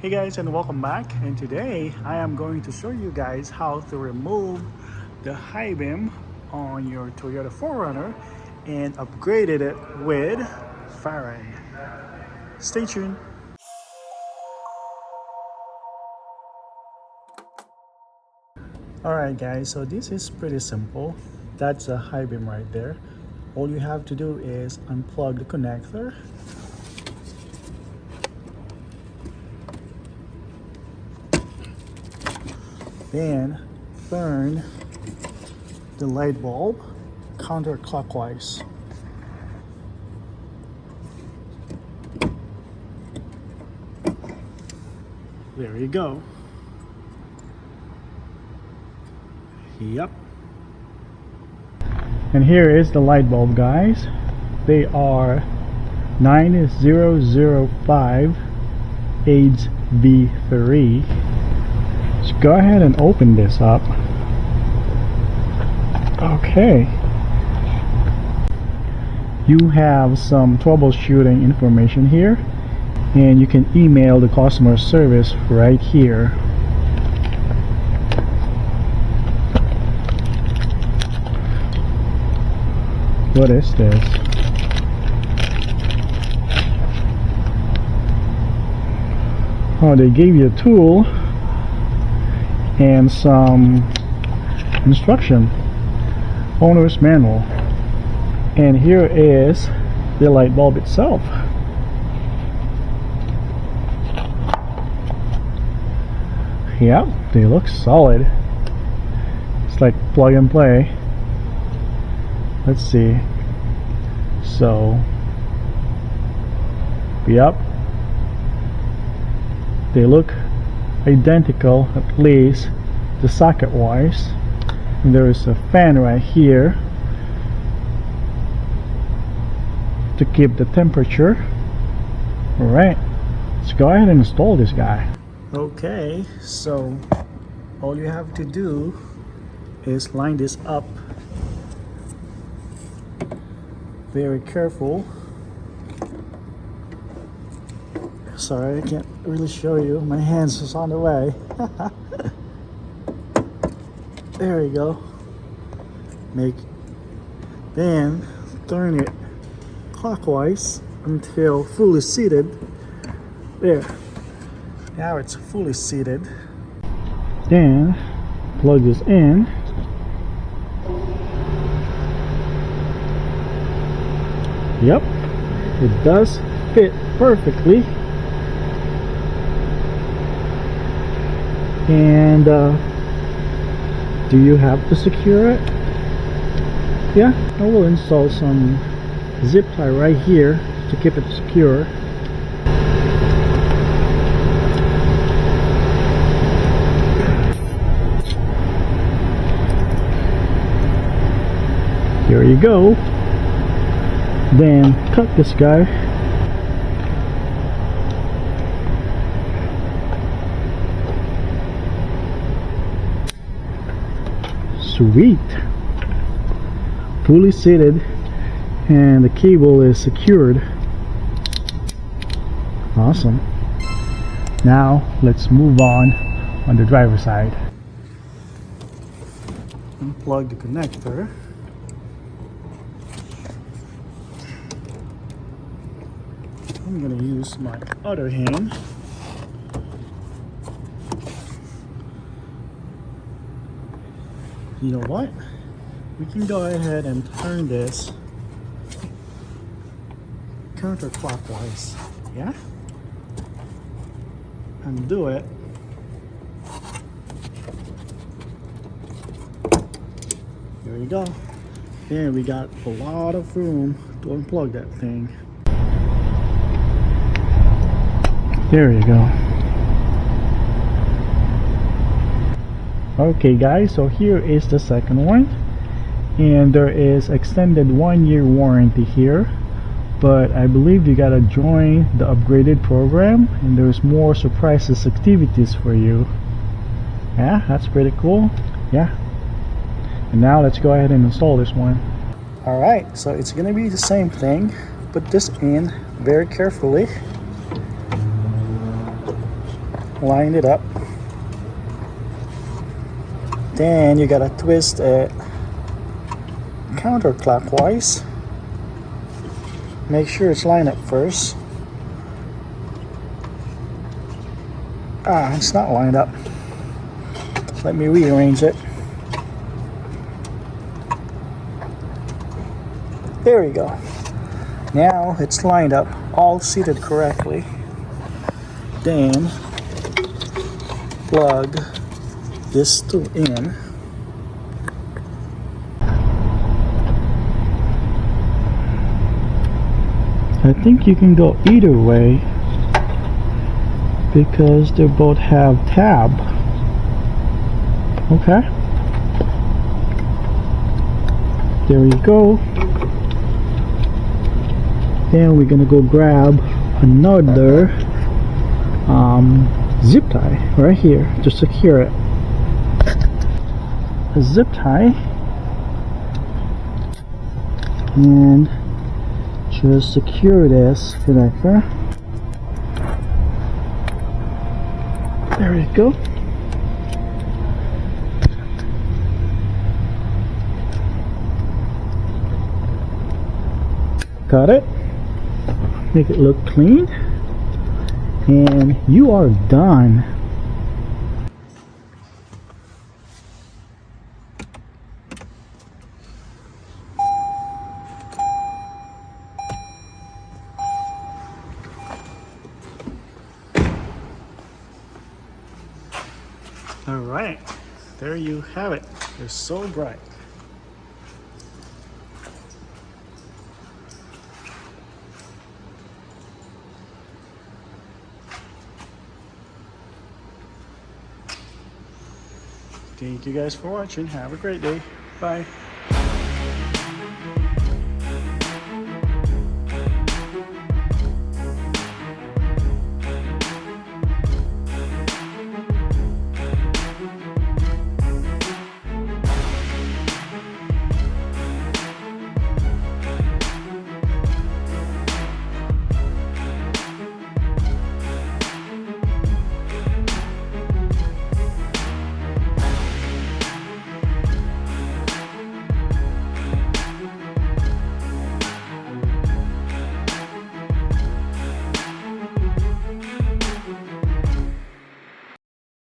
Hey guys, and welcome back, and today I am going to show you guys how to remove the high beam on your Toyota 4Runner and upgraded it with Fahren. Stay tuned. Alright guys, so this is pretty simple. That's a high beam right there. All you have to do is unplug the connector. Then turn the light bulb counterclockwise. There you go. Yep. And here is the light bulb, guys. They are 9005 AIDS V3. Let's go ahead and open this up. Okay. You have some troubleshooting information here, and you can email the customer service right here. What is this? Oh, they gave you a tool and some instruction, owner's manual, and here is the light bulb itself. Yeah, they look solid. It's like plug and play. Let's see. So, yep, they look identical, at least the socket wise. And there is a fan right here to keep the temperature. Alright, let's go ahead and install this guy. Okay, so all you have to do is line this up very careful. Sorry, I can't really show you. My hands is on the way. There you go. Then turn it clockwise until fully seated. There. Now it's fully seated. Then plug this in. Yep, it does fit perfectly. And do you have to secure it? Yeah, I will install some zip tie right here to keep it secure. Here you go. Then cut this guy. Sweet. Fully seated, and the cable is secured. Awesome. Now let's move on the driver's side. Unplug the connector. I'm gonna use my other hand. You know what? We can go ahead and turn this counterclockwise. Yeah? Undo it. There you go. And we got a lot of room to unplug that thing. There you go. Okay guys, so here is the second one, and there is extended 1-year warranty here, but I believe you gotta join the upgraded program, and there's more surprises activities for you. Yeah, that's pretty cool. Yeah. And now let's go ahead and install this one. Alright, so it's gonna be the same thing. Put this in very carefully. line it up. Then you gotta twist it counterclockwise. Make sure it's lined up first. It's not lined up. Let me rearrange it. There we go. Now it's lined up, all seated correctly. Then plug this tool in. I think you can go either way because they both have tab. Okay. There you go. Then we're gonna go grab another zip tie right here to secure it. A zip tie, and just secure this connector. There we go. Got it. Make it look clean, and you are done. All right, there you have it. They're so bright. Thank you guys for watching. Have a great day. Bye.